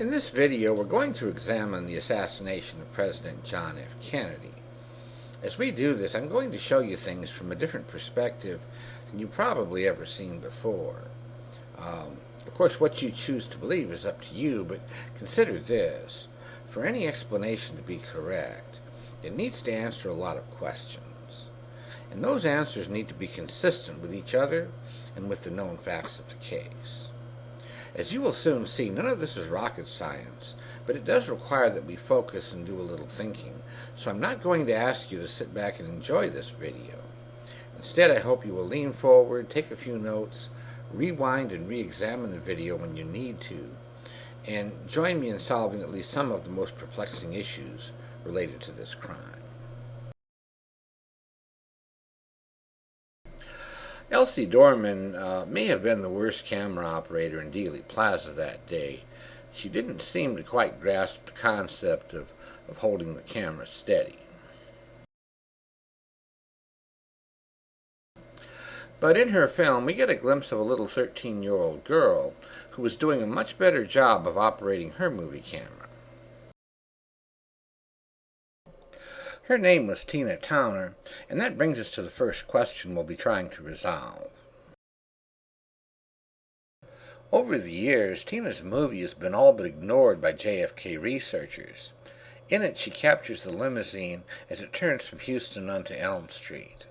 In this video, we're going to examine the assassination of President John F. Kennedy. As we do this, I'm going to show you things from a different perspective than you've probably ever seen before. Of course, what you choose to believe is up to you, but consider this. For any explanation to be correct, it needs to answer a lot of questions. And those answers need to be consistent with each other and with the known facts of the case. As you will soon see, none of this is rocket science, but it does require that we focus and do a little thinking, so I'm not going to ask you to sit back and enjoy this video. Instead, I hope you will lean forward, take a few notes, rewind and re-examine the video when you need to, and join me in solving at least some of the most perplexing issues related to this crime. Elsie Dorman may have been the worst camera operator in Dealey Plaza that day. She didn't seem to quite grasp the concept of holding the camera steady. But in her film, we get a glimpse of a little 13-year-old girl who was doing a much better job of operating her movie camera. Her name was Tina Towner, and that brings us to the first question we'll be trying to resolve. Over the years, Tina's movie has been all but ignored by JFK researchers. In it, she captures the limousine as it turns from Houston onto Elm Street.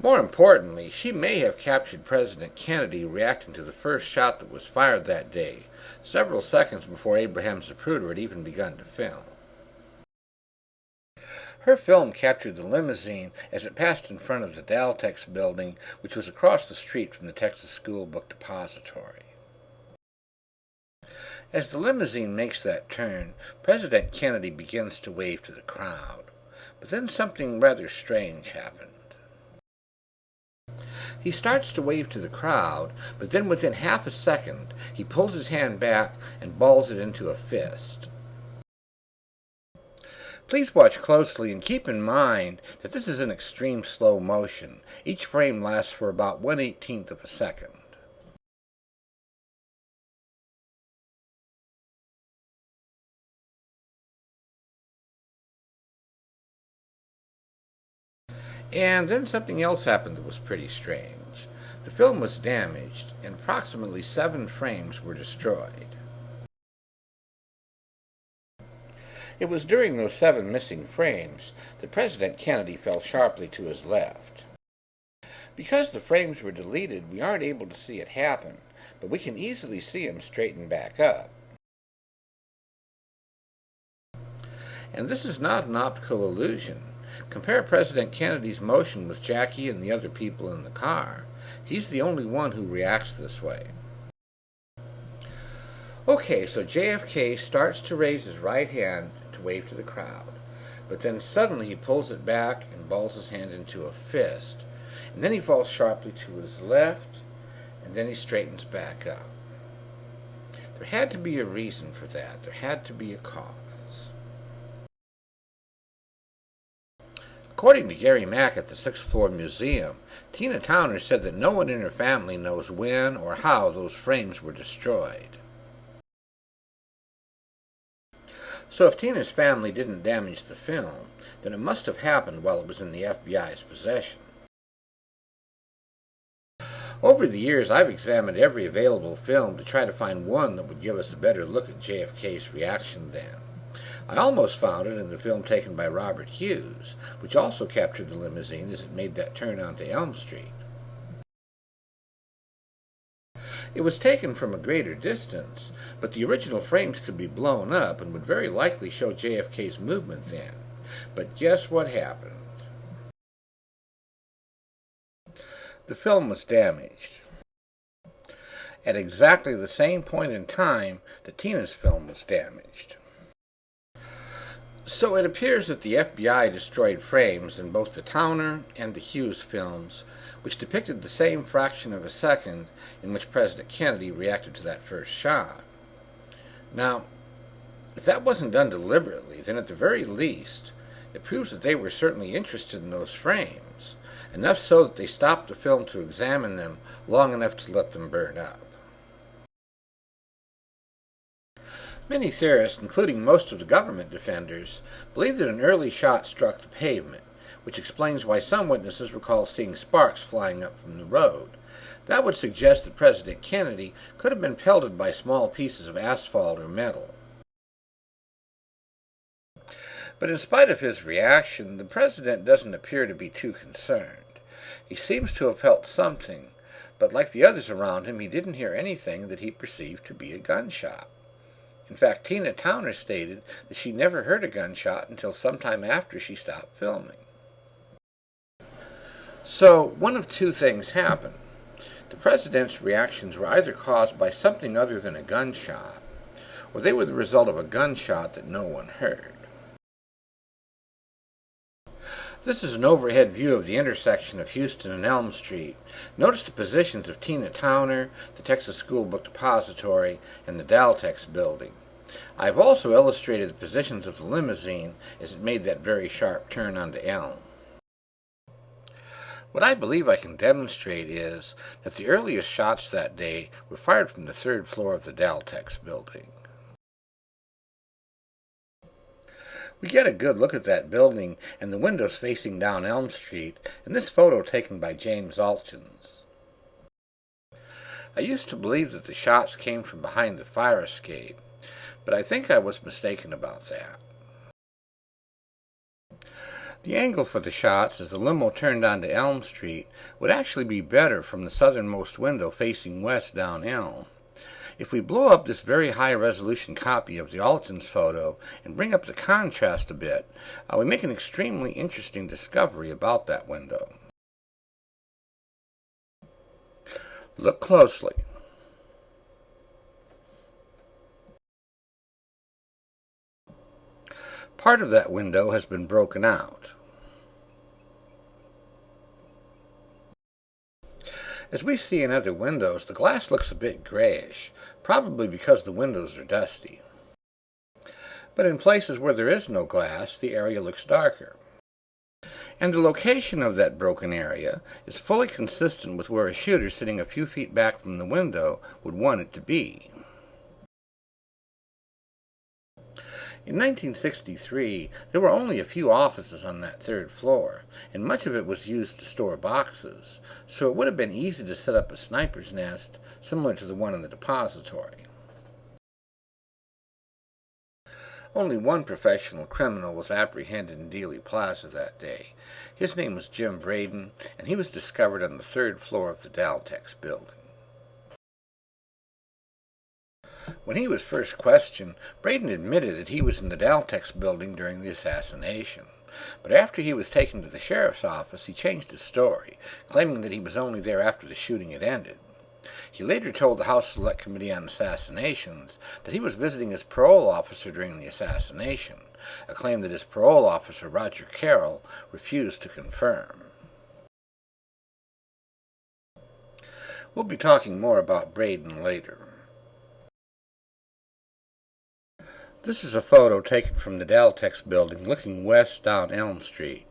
More importantly, she may have captured President Kennedy reacting to the first shot that was fired that day, several seconds before Abraham Zapruder had even begun to film. Her film captured the limousine as it passed in front of the Daltex building, which was across the street from the Texas School Book Depository. As the limousine makes that turn, President Kennedy begins to wave to the crowd. But then something rather strange happened. He starts to wave to the crowd, but then within half a second, he pulls his hand back and balls it into a fist. Please watch closely and keep in mind that this is in extreme slow motion. Each frame lasts for about 1/18 of a second. And then something else happened that was pretty strange. The film was damaged, and approximately 7 frames were destroyed. It was during those 7 missing frames that President Kennedy fell sharply to his left. Because the frames were deleted, we aren't able to see it happen, but we can easily see him straighten back up. And this is not an optical illusion. Compare President Kennedy's motion with Jackie and the other people in the car. He's the only one who reacts this way. Okay, so JFK starts to raise his right hand to wave to the crowd, but then suddenly he pulls it back and balls his hand into a fist, and then he falls sharply to his left, and then he straightens back up. There had to be a reason for that. There had to be a cause. According to Gary Mack at the 6th Floor Museum, Tina Towner said that no one in her family knows when or how those frames were destroyed. So if Tina's family didn't damage the film, then it must have happened while it was in the FBI's possession. Over the years, I've examined every available film to try to find one that would give us a better look at JFK's reaction then. I almost found it in the film taken by Robert Hughes, which also captured the limousine as it made that turn onto Elm Street. It was taken from a greater distance, but the original frames could be blown up and would very likely show JFK's movement then. But guess what happened? The film was damaged at exactly the same point in time that Tina's film was damaged. So it appears that the FBI destroyed frames in both the Towner and the Hughes films, which depicted the same fraction of a second in which President Kennedy reacted to that first shot. Now, if that wasn't done deliberately, then at the very least, it proves that they were certainly interested in those frames, enough so that they stopped the film to examine them long enough to let them burn up. Many theorists, including most of the government defenders, believe that an early shot struck the pavement, which explains why some witnesses recall seeing sparks flying up from the road. That would suggest that President Kennedy could have been pelted by small pieces of asphalt or metal. But in spite of his reaction, the president doesn't appear to be too concerned. He seems to have felt something, but like the others around him, he didn't hear anything that he perceived to be a gunshot. In fact, Tina Towner stated that she never heard a gunshot until sometime after she stopped filming. So, one of two things happened. The president's reactions were either caused by something other than a gunshot, or they were the result of a gunshot that no one heard. This is an overhead view of the intersection of Houston and Elm Street. Notice the positions of Tina Towner, the Texas School Book Depository, and the Daltex building. I've also illustrated the positions of the limousine as it made that very sharp turn onto Elm. What I believe I can demonstrate is that the earliest shots that day were fired from the third floor of the Daltex building. We get a good look at that building and the windows facing down Elm Street in this photo taken by James Alchins. I used to believe that the shots came from behind the fire escape, but I think I was mistaken about that. The angle for the shots as the limo turned onto Elm Street would actually be better from the southernmost window facing west down Elm. If we blow up this very high-resolution copy of the Alchins photo and bring up the contrast a bit, we make an extremely interesting discovery about that window. Look closely. Part of that window has been broken out. As we see in other windows, the glass looks a bit grayish, probably because the windows are dusty. But in places where there is no glass, the area looks darker. And the location of that broken area is fully consistent with where a shooter sitting a few feet back from the window would want it to be. In 1963, there were only a few offices on that third floor, and much of it was used to store boxes, so it would have been easy to set up a sniper's nest similar to the one in the depository. Only one professional criminal was apprehended in Dealey Plaza that day. His name was Jim Braden, and he was discovered on the third floor of the Daltex building. When he was first questioned, Braden admitted that he was in the Daltex building during the assassination. But after he was taken to the sheriff's office, he changed his story, claiming that he was only there after the shooting had ended. He later told the House Select Committee on Assassinations that he was visiting his parole officer during the assassination, a claim that his parole officer, Roger Carroll, refused to confirm. We'll be talking more about Braden later. This is a photo taken from the Daltex building looking west down Elm Street.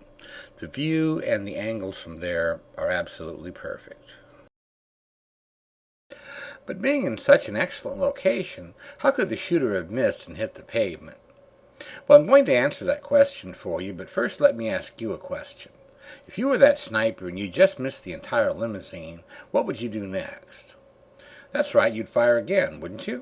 The view and the angles from there are absolutely perfect. But being in such an excellent location, how could the shooter have missed and hit the pavement? Well, I'm going to answer that question for you, but first let me ask you a question. If you were that sniper and you just missed the entire limousine, what would you do next? That's right, you'd fire again, wouldn't you?